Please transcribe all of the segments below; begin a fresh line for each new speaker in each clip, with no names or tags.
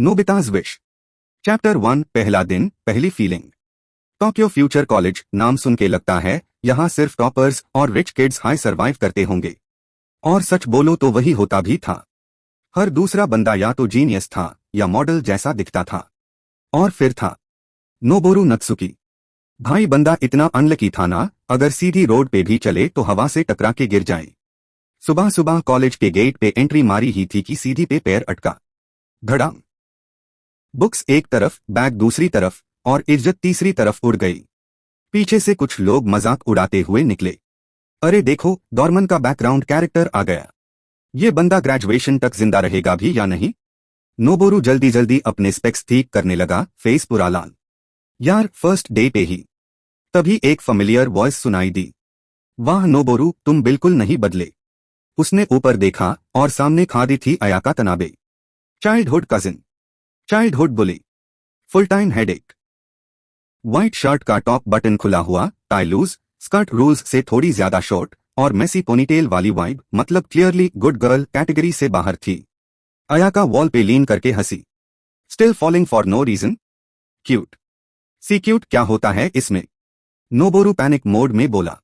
नोबिता's wish. Chapter 1 पहला दिन पहली फीलिंग। टोक्यो फ्यूचर कॉलेज नाम सुन के लगता है यहाँ सिर्फ टॉपर्स और रिच किड्स हाई सर्वाइव करते होंगे। और सच बोलो तो वही होता भी था। हर दूसरा बंदा या तो जीनियस था या मॉडल जैसा दिखता था। और फिर था नोबोरू नत्सुकी। भाई बंदा इतना अनलकी था ना, अगर सीधी रोड पे भी चले तो हवा से टकरा के गिर जाए। सुबह सुबह कॉलेज के गेट पे एंट्री मारी ही थी कि सीधी पे पैर अटका। धड़ाम। बुक्स एक तरफ, बैग दूसरी तरफ और इज्जत तीसरी तरफ उड़ गई। पीछे से कुछ लोग मजाक उड़ाते हुए निकले। अरे देखो, डॉर्मन का बैकग्राउंड कैरेक्टर आ गया। ये बंदा ग्रेजुएशन तक जिंदा रहेगा भी या नहीं। नोबोरू जल्दी जल्दी अपने स्पेक्स ठीक करने लगा, फेस पूरा लाल। यार फर्स्ट डे पे ही। तभी एक फैमिलियर वॉइस सुनाई दी। वाह नोबोरू, तुम बिल्कुल नहीं बदले। उसने ऊपर देखा और सामने खड़ी थी Ayaka Tanabe. Childhood cousin, childhood bully, full time headache. White shirt का टॉप बटन खुला हुआ, टाई लूज, स्कर्ट रूल्स से थोड़ी ज्यादा शॉर्ट और मेसी पोनीटेल वाली वाइब, मतलब क्लियरली गुड गर्ल कैटेगरी से बाहर थी। अयाका वॉल पे लीन करके हंसी। Still falling for no reason. Cute. See cute क्या होता है इसमें? नोबोरू पैनिक मोड में बोला।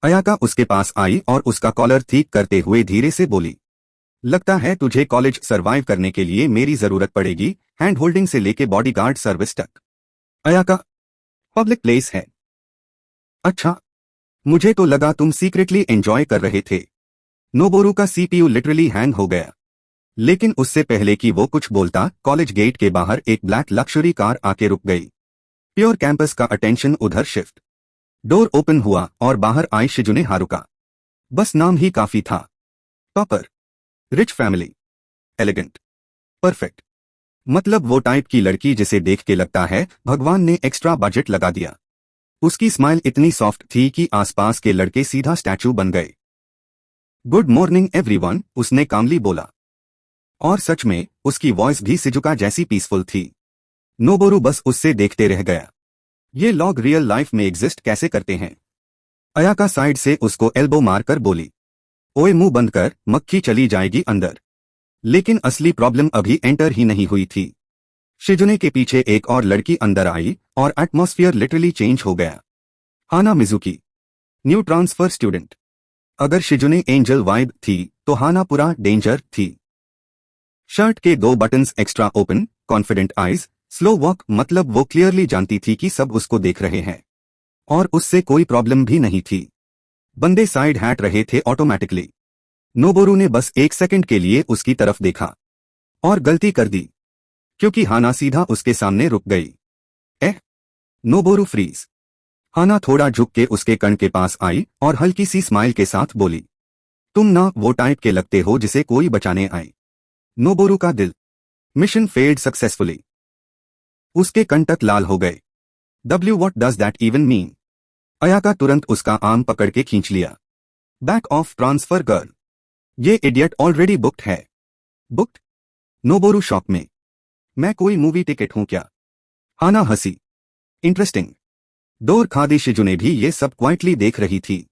अयाका उसके पास आई और उसका कॉलर ठीक करते हुए धीरे से बोली, लगता है तुझे कॉलेज सरवाइव करने के लिए मेरी जरूरत पड़ेगी, हैंड होल्डिंग से लेके बॉडीगार्ड सर्विस तक। अयाका, पब्लिक प्लेस है। अच्छा, मुझे तो लगा तुम सीक्रेटली एंजॉय कर रहे थे। नोबोरू का सीपीयू लिटरली हैंग हो गया। लेकिन उससे पहले कि वो कुछ बोलता, कॉलेज गेट के बाहर एक ब्लैक लक्जरी कार आके रुक गई। प्योर कैंपस का अटेंशन उधर शिफ्ट। डोर ओपन हुआ और बाहर आई शिजुने हारुका। बस नाम ही काफी था। Topper, rich family, elegant, perfect. मतलब वो टाइप की लड़की जिसे देख के लगता है भगवान ने एक्स्ट्रा बजट लगा दिया। उसकी स्माइल इतनी सॉफ्ट थी कि आसपास के लड़के सीधा स्टैचू बन गए। गुड मॉर्निंग एवरीवन, उसने कामली बोला। और सच में उसकी वॉइस भी सिजुका जैसी पीसफुल थी। नोबोरू बस उससे देखते रह गया। ये लोग रियल लाइफ में एग्जिस्ट कैसे करते हैं? अयाका साइड से उसको एल्बो मारकर बोली, ओए मुंह बंद कर, मक्खी चली जाएगी अंदर। लेकिन असली प्रॉब्लम अभी एंटर ही नहीं हुई थी। शिजुने के पीछे एक और लड़की अंदर आई और एटमॉस्फेयर लिटरली चेंज हो गया। हाना मिजुकी, न्यू ट्रांसफर स्टूडेंट। अगर शिजुने एंजल वाइब थी तो हाना पूरा डेंजर थी। शर्ट के 2 buttons extra open, confident eyes, slow walk, मतलब वो क्लियरली जानती थी कि सब उसको देख रहे हैं। और उससे कोई प्रॉब्लम भी नहीं थी। बंदे साइड हट रहे थे ऑटोमेटिकली। नोबोरू ने बस 1 सेकंड के लिए उसकी तरफ देखा और गलती कर दी, क्योंकि हाना सीधा उसके सामने रुक गई। Noboru freeze. हाना थोड़ा झुक के उसके कण के पास आई और हल्की सी स्माइल के साथ बोली, तुम ना वो टाइप के लगते हो जिसे कोई बचाने आए। नोबोरू का दिल। Mission failed successfully. उसके कंटक लाल हो गए। W what does that even mean? Ayaka तुरंत उसका आर्म पकड़ के खींच लिया। Back off transfer girl. ये इडियट ऑलरेडी बुक्ड है। बुक्ड? नोबोरू शॉक में। मैं कोई मूवी टिकट हूं क्या? हाना हंसी। इंटरेस्टिंग। डोर खादी शिजुने भी ये सब क्वाइटली देख रही थी।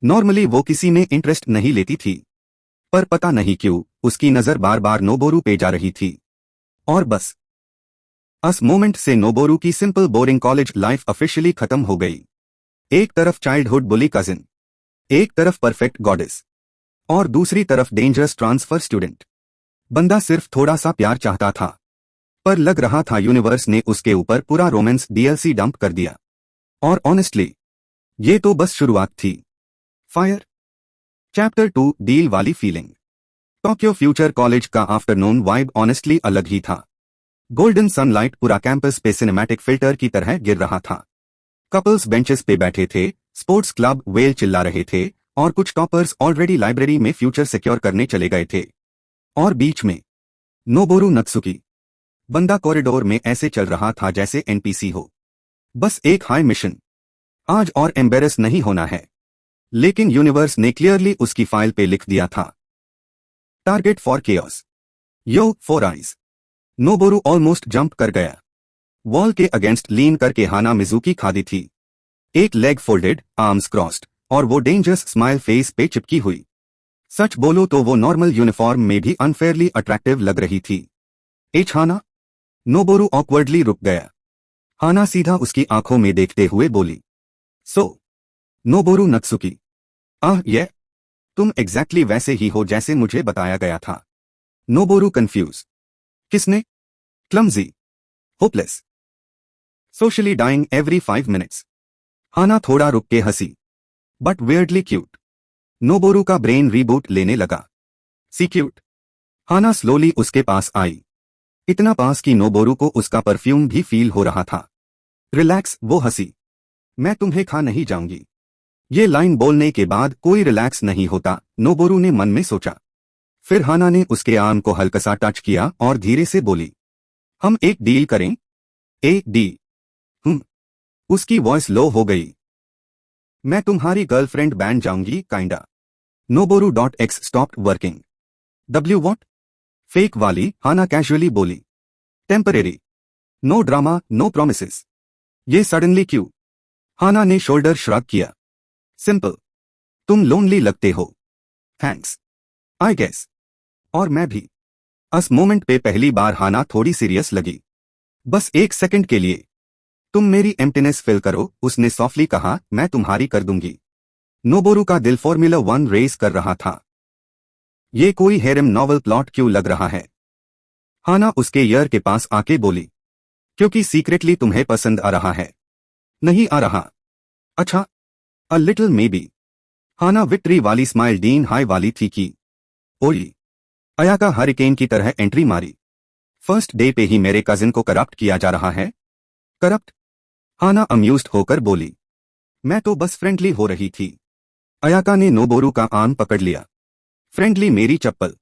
नॉर्मली वो किसी में इंटरेस्ट नहीं लेती थी, पर पता नहीं क्यों उसकी नजर बार बार नोबोरू पे जा रही थी। और बस उस मोमेंट से नोबोरू की simple boring college life officially खत्म हो गई। एक तरफ चाइल्डहुड बुली कजिन, एक तरफ परफेक्ट गॉडेस और दूसरी तरफ डेंजरस ट्रांसफर स्टूडेंट। बंदा सिर्फ थोड़ा सा प्यार चाहता था, पर लग रहा था यूनिवर्स ने उसके ऊपर पूरा रोमांस DLC डंप कर दिया। और ऑनेस्टली ये तो बस शुरुआत थी। फायर। चैप्टर 2 डील वाली फीलिंग। टोक्यो फ्यूचर कॉलेज का आफ्टरनून वाइब ऑनेस्टली अलग ही था। गोल्डन सनलाइट पूरा कैंपस पे सिनेमैटिक फिल्टर की तरह गिर रहा था। कपल्स बेंचेस पे बैठे थे, स्पोर्ट्स क्लब वेल चिल्ला रहे थे और कुछ टॉपर्स ऑलरेडी लाइब्रेरी में फ्यूचर सिक्योर करने चले गए थे। और बीच में नोबोरू नत्सुकी। बंदा कॉरिडोर में ऐसे चल रहा था जैसे NPC हो। बस एक हाई मिशन, आज और एम्बेरस नहीं होना है। लेकिन यूनिवर्स ने क्लियरली उसकी फाइल पे लिख दिया था, target for chaos. Yo 4 eyes. Noboru almost jump कर गया। वॉल के अगेंस्ट लीन करके हाना मिजुकी खादी थी। एक लेग फोल्डेड, आर्म्स क्रॉस्ड और वो डेंजरस स्माइल फेस पे चिपकी हुई। सच बोलो तो वो नॉर्मल यूनिफॉर्म में भी अनफेयरली अट्रैक्टिव लग रही थी। हाना नोबोरू ऑकवर्डली रुक गया। हाना सीधा उसकी आंखों में देखते हुए बोली, सो नोबोरू नत्सुकी, ये तुम एग्जैक्टली वैसे ही हो जैसे मुझे बताया गया था। नोबोरू कंफ्यूज, किसने? Clumsy, hopeless, socially dying every 5 minutes. Hana थोड़ा रुक के हंसी, बट वियर्डली क्यूट। नोबोरू का ब्रेन रीबूट लेने लगा। सी क्यूट। हाना स्लोली उसके पास आई, इतना पास कि नोबोरू को उसका परफ्यूम भी फील हो रहा था। रिलैक्स, वो हंसी। मैं तुम्हें खा नहीं जाऊंगी। ये लाइन बोलने के बाद कोई रिलैक्स नहीं होता, नोबोरू ने मन में सोचा। फिर हाना ने उसके आर्म को हल्का सा टच किया और धीरे से बोली, हम एक डील करें? A D? उसकी वॉइस लो हो गई। मैं तुम्हारी गर्लफ्रेंड बन जाऊंगी kinda. Noboru dot exe stopped working. W what? Fake वाली, हाना कैजुअली बोली। Temporary, no drama, no promises. ये सडनली क्यों? हाना ने शोल्डर श्रग किया। सिंपल, तुम लोनली लगते हो। Thanks, I guess. और मैं भी। उस मोमेंट पे पहली बार हाना थोड़ी सीरियस लगी। बस 1 सेकंड के लिए। तुम मेरी एम्प्टीनेस फिल करो, उसने सॉफ्टली कहा, मैं तुम्हारी कर दूंगी। नोबोरू का दिल फॉर्मूला 1 रेस कर रहा था। ये कोई हेरम नॉवल प्लॉट क्यों लग रहा है? हाना उसके ईयर के पास आके बोली, क्योंकि सीक्रेटली तुम्हें पसंद आ रहा है। नहीं आ रहा? अच्छा, a little maybe. Hana victory वाली स्माइल डीन हाई वाली थी कि ओली अयाका हरिकेन की तरह एंट्री मारी। फर्स्ट डे पे ही मेरे कजिन को करप्ट किया जा रहा है? करप्ट? हाना अम्यूज्ड होकर बोली, मैं तो बस फ्रेंडली हो रही थी। अयाका ने नोबोरू का आर्म पकड़ लिया। फ्रेंडली मेरी चप्पल।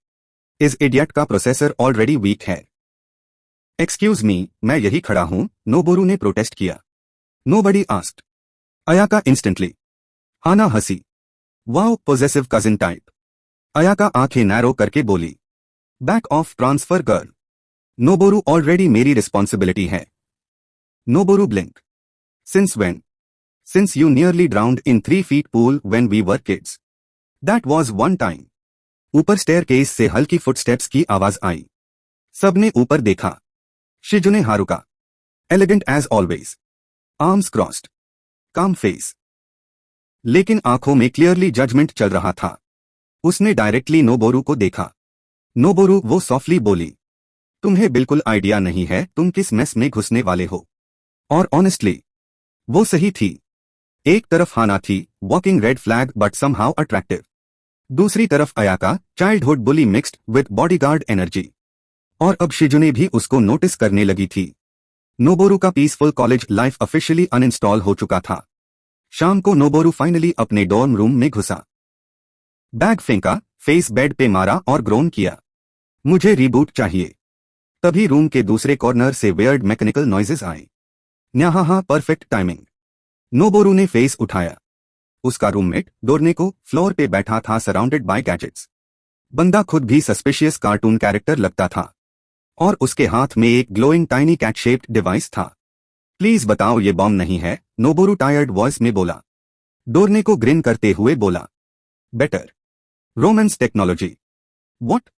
इस इडियट का प्रोसेसर ऑलरेडी वीक है। एक्सक्यूज मी, मैं यही खड़ा हूं, नोबोरू ने प्रोटेस्ट किया। Nobody asked. Ayaka instantly. Hana हंसी। Wow, possessive cousin type. Ayaka आंखें नैरो करके बोली, back off transfer girl. Noboru already मेरी रिस्पॉन्सिबिलिटी है। Noboru blink. Since when? Since you nearly drowned in 3 feet pool when we were kids. That was one time. ऊपर staircase से हल्की footsteps की आवाज आई। सबने ऊपर देखा। Shizune Haruka, elegant as always, arms crossed, calm face, लेकिन आंखों में क्लियरली जजमेंट चल रहा था। उसने डायरेक्टली नोबोरू को देखा। नोबोरू, वो सॉफ्टली बोली, तुम्हें बिल्कुल आइडिया नहीं है तुम किस मेस में घुसने वाले हो। और ऑनेस्टली, वो सही थी। एक तरफ हाना थी, walking red flag but somehow attractive. दूसरी तरफ Ayaka, childhood bully mixed with bodyguard energy. और अब शिजुने भी उसको नोटिस करने लगी थी। नोबोरू का peaceful college life officially uninstall हो चुका था। शाम को नोबोरू फाइनली अपने डॉर्म रूम में घुसा। बैग फेंका, फेस बेड पे मारा और ग्रोन किया, मुझे रीबूट चाहिए। तभी रूम के दूसरे कॉर्नर से वियर्ड मैकेनिकल नॉइजेस आए। न्याहा, परफेक्ट टाइमिंग। नोबोरू ने फेस उठाया। उसका रूममेट डोरनेको फ्लोर पे बैठा था, सराउंडेड बाय गैजेट्स। बंदा खुद भी सस्पिशियस कार्टून कैरेक्टर लगता था। और उसके हाथ में एक glowing tiny cat shaped device था। प्लीज बताओ ये बॉम्ब नहीं है, नोबोरू टायर्ड वॉइस में बोला। डोरनेको ग्रिन करते हुए बोला, बेटर। Romance technology. व्हाट?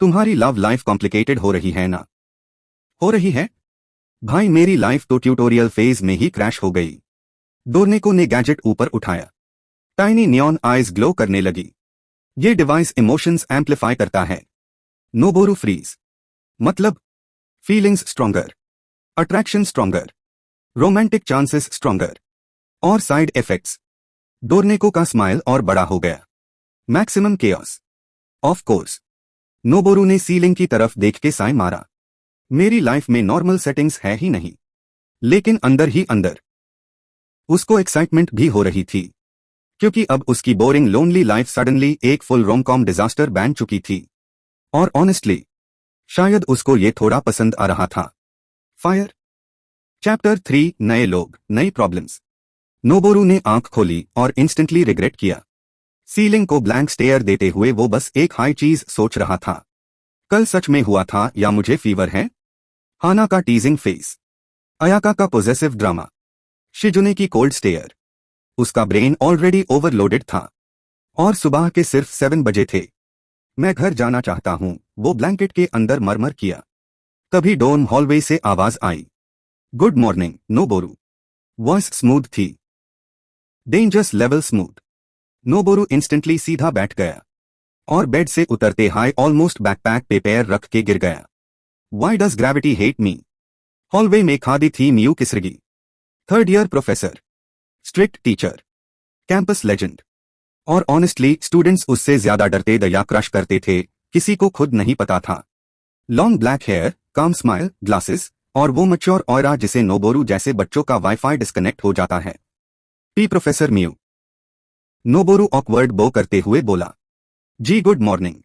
तुम्हारी लव लाइफ कॉम्प्लिकेटेड हो रही है ना? हो रही है? भाई मेरी लाइफ तो ट्यूटोरियल फेज में ही क्रैश हो गई। डोरनेको ने गैजेट ऊपर उठाया। टाइनी नियॉन आइज ग्लो करने लगी। ये डिवाइस इमोशंस एम्पलीफाई करता है। Noboru freeze. मतलब? Feelings stronger, attraction stronger, romantic chances stronger, और साइड इफेक्ट्स। डोरनेको का स्माइल और बड़ा हो गया। Maximum chaos. Of course. Noboru ने सीलिंग की तरफ देख के साय मारा। मेरी लाइफ में नॉर्मल सेटिंग्स है ही नहीं। लेकिन अंदर ही अंदर उसको एक्साइटमेंट भी हो रही थी, क्योंकि अब उसकी बोरिंग लोनली लाइफ सडनली एक फुल रोमकॉम डिजास्टर बन चुकी थी। और ऑनेस्टली, शायद उसको ये थोड़ा पसंद आ रहा था। फायर। चैप्टर 3, नए लोग, नई प्रॉब्लम्स। नोबोरू ने आंख खोली और इंस्टेंटली रिग्रेट किया। सीलिंग को ब्लैंक स्टेयर देते हुए वो बस एक हाई चीज सोच रहा था। कल सच में हुआ था या मुझे फीवर है? हाना का टीजिंग फेस, अयाका का पोजेसिव ड्रामा, शिजुने की कोल्ड स्टेयर। उसका ब्रेन ऑलरेडी ओवरलोडेड था। और सुबह के सिर्फ 7 बजे थे। मैं घर जाना चाहता हूं, वो ब्लैंकेट के अंदर मरमर किया। तभी डोर्म हॉलवे से आवाज आई, good morning Noboru. Voice smooth थी, dangerous level smooth. Noboru instantly सीधा बैठ गया और बेड से उतरते हाई ऑलमोस्ट बैकपैक पे पैर रख के गिर गया। Why does gravity hate me? Hallway में खादी थी Miyu Kisaragi, third year professor, strict teacher, campus legend. और ऑनेस्टली स्टूडेंट्स उससे ज्यादा डरते या क्रश करते थे, किसी को खुद नहीं पता था। लॉन्ग ब्लैक हेयर, काम स्माइल, ग्लासेस और वो मैच्योर ऑयरा जिसे नोबोरू जैसे बच्चों का वाईफाई डिस्कनेक्ट हो जाता है। पी professor Miyu. Noboru awkward bow करते हुए बोला, जी गुड मॉर्निंग।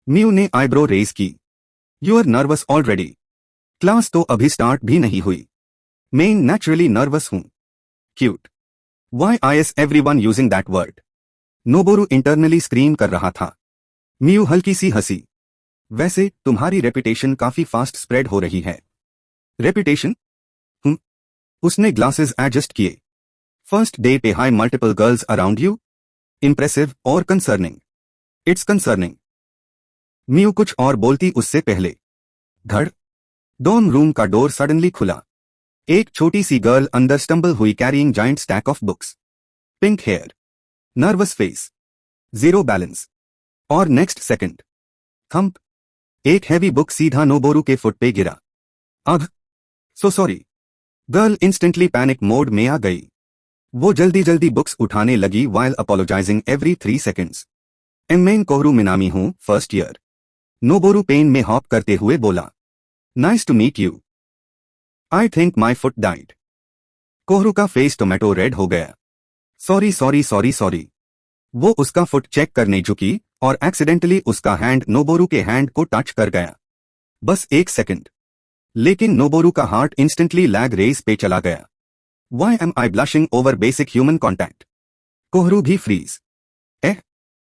मियू ने आईब्रो रेज की, you are nervous already? Class तो अभी स्टार्ट भी नहीं हुई। मेन नेचुरली नर्वस हूं। Cute. Why is everyone using that word? Noboru internally scream कर रहा था। मियू हल्की सी हंसी, वैसे तुम्हारी रेपुटेशन काफी फास्ट स्प्रेड हो रही है। रेपुटेशन? उसने ग्लासेस एडजस्ट किए। फर्स्ट डे पे हाई multiple girls around you? Impressive और कंसर्निंग? It's concerning. मियू कुछ और बोलती उससे पहले धड़, डॉर्म रूम का डोर सडनली खुला। एक छोटी सी गर्ल अंदर स्टंबल हुई carrying giant stack of books. Pink hair, nervous face, zero balance. और नेक्स्ट सेकंड थंप, एक हैवी बुक सीधा नोबोरू के फुट पे गिरा। Ugh, so sorry. Girl instantly panic mode में आ गई। वो जल्दी जल्दी बुक्स उठाने लगी वाइल अपोलोजाइजिंग एवरी 3 सेकेंड्स। एम्मेन कोहरू मिनामी हूं, फर्स्ट ईयर। नोबोरू पेन में हॉप करते हुए बोला, nice to meet you. I think my foot died. Koharu का फेस टोमेटो रेड हो गया। Sorry sorry sorry sorry. वो उसका फुट चेक करने झुकी और एक्सीडेंटली उसका हैंड नोबोरू के हैंड को टच कर गया। बस एक सेकंड। लेकिन नोबोरू का हार्ट इंस्टेंटली लैग रेस पे चला गया। Why am I blushing over basic human contact? Koharu भी फ्रीज।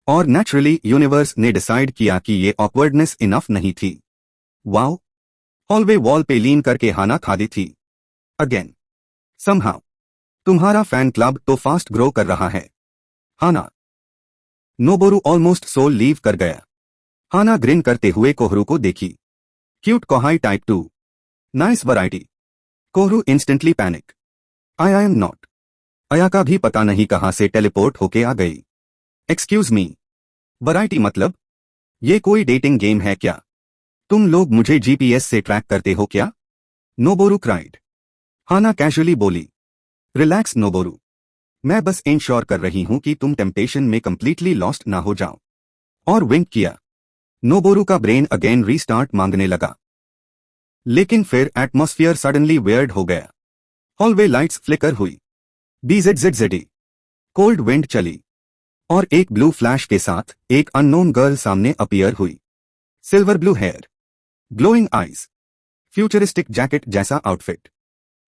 और नेचुरली यूनिवर्स ने डिसाइड किया कि ये ऑकवर्डनेस इनफ नहीं थी। वाओ। हॉलवे वॉल पे लीन करके हाना खादी थी। Again somehow. तुम्हारा फैन क्लब तो फास्ट ग्रो कर रहा है। Hana. Noboru almost soul leave कर गया। हाना ग्रिन करते हुए कोहरू को देखी। क्यूट कोहाई type 2। Nice variety. Koharu instantly panic. I am not. Ayaka भी पता नहीं कहां से टेलीपोर्ट होके आ गई। एक्सक्यूज मी, वैरायटी मतलब? ये कोई डेटिंग गेम है क्या? तुम लोग मुझे जीपीएस से ट्रैक करते हो क्या? Noboru cried. हाना कैजुअली बोली, रिलैक्स नोबोरू, मैं बस इंश्योर कर रही हूं कि तुम टेम्पटेशन में कंप्लीटली लॉस्ट ना हो जाओ। और विंक किया। नोबोरू का ब्रेन अगेन रीस्टार्ट मांगने लगा। लेकिन फिर एटमॉस्फियर सडनली वियर्ड हो गया। हॉलवे लाइट्स फ्लिकर हुई। बीजेडजेडजेडी। कोल्ड विंड चली और एक ब्लू फ्लैश के साथ एक अननोन गर्ल सामने अपीयर हुई। Silver blue hair, glowing eyes, futuristic jacket जैसा आउटफिट।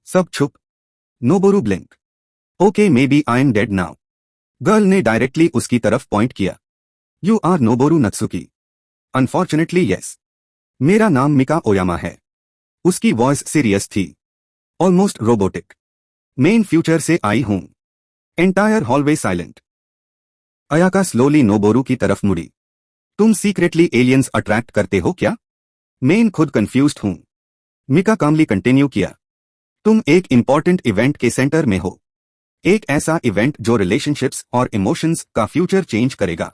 सब छुप। Noboru blink. Okay maybe I am dead now. Girl ने डायरेक्टली उसकी तरफ पॉइंट किया। You are Noboru Natsuki? Unfortunately yes. मेरा नाम मिका ओयामा है। उसकी वॉइस सीरियस थी, ऑलमोस्ट रोबोटिक। मेन फ्यूचर से आई हूं। Entire hallway silent. Ayaka slowly Noboru की तरफ मुड़ी। तुम सीक्रेटली एलियंस अट्रैक्ट करते हो क्या? मेन खुद कंफ्यूज्ड हूं। मिका कामली कंटिन्यू किया। तुम एक इंपॉर्टेंट इवेंट के सेंटर में हो। एक ऐसा इवेंट जो रिलेशनशिप्स और इमोशंस का फ्यूचर चेंज करेगा।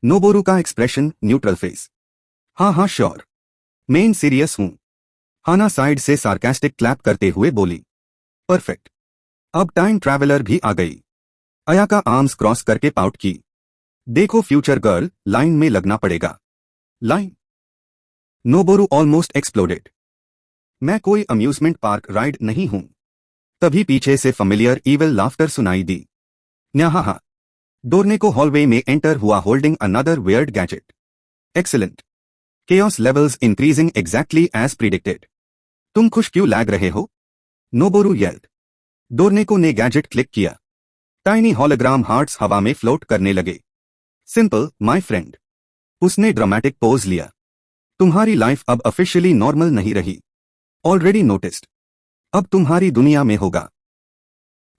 नोबोरू का एक्सप्रेशन न्यूट्रल फेस। हाँ श्योर। मेन सीरियस हूं। हाना साइड से सार्कास्टिक क्लैप करते हुए बोली, परफेक्ट। अब टाइम ट्रैवलर भी आ गई। अयाका आर्म्स क्रॉस करके पाउट की। देखो फ्यूचर गर्ल, लाइन में लगना पड़ेगा। लाइन? Noboru almost exploded. मैं कोई अम्यूजमेंट पार्क राइड नहीं हूं। तभी पीछे से फेमिलियर ईविल लाफ्टर सुनाई दी। न्याहा। डोरने को हॉलवे में एंटर हुआ holding another weird gadget. Excellent. Chaos levels increasing exactly as predicted. तुम खुश क्यों लैग रहे हो? Noboru yelled. डोरनेको ने गैजेट क्लिक किया। टाइनी हॉलोग्राम हार्ट्स हवा में फ्लोट करने लगे। Simple my friend. उसने ड्रामेटिक पोज लिया। तुम्हारी लाइफ अब ऑफिशियली नॉर्मल नहीं रही। Already noticed. अब तुम्हारी दुनिया में होगा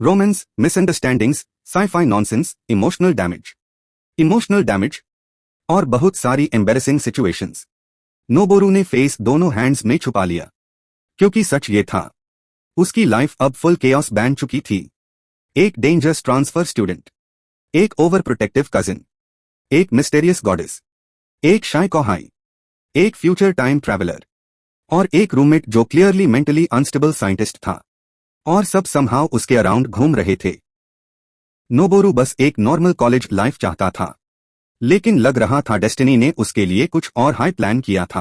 romance, misunderstandings, sci fi nonsense, emotional damage और बहुत सारी एम्बेरसिंग सिचुएशंस। नोबोरू ने फेस दोनों हैंड्स में छुपा लिया, क्योंकि सच ये था, उसकी लाइफ अब फुल केओस बन चुकी थी। एक डेंजरस ट्रांसफर स्टूडेंट, एक ओवर प्रोटेक्टिव कजिन, एक मिस्टेरियस गॉडेस, एक शाय कोहाई, एक फ्यूचर टाइम ट्रैवलर और एक रूममेट जो क्लियरली मेंटली अनस्टेबल साइंटिस्ट था, और सब समहाउ उसके अराउंड घूम रहे थे। नोबोरू बस एक नॉर्मल कॉलेज लाइफ चाहता था, लेकिन लग रहा था डेस्टिनी ने उसके लिए कुछ और हाई प्लान किया था।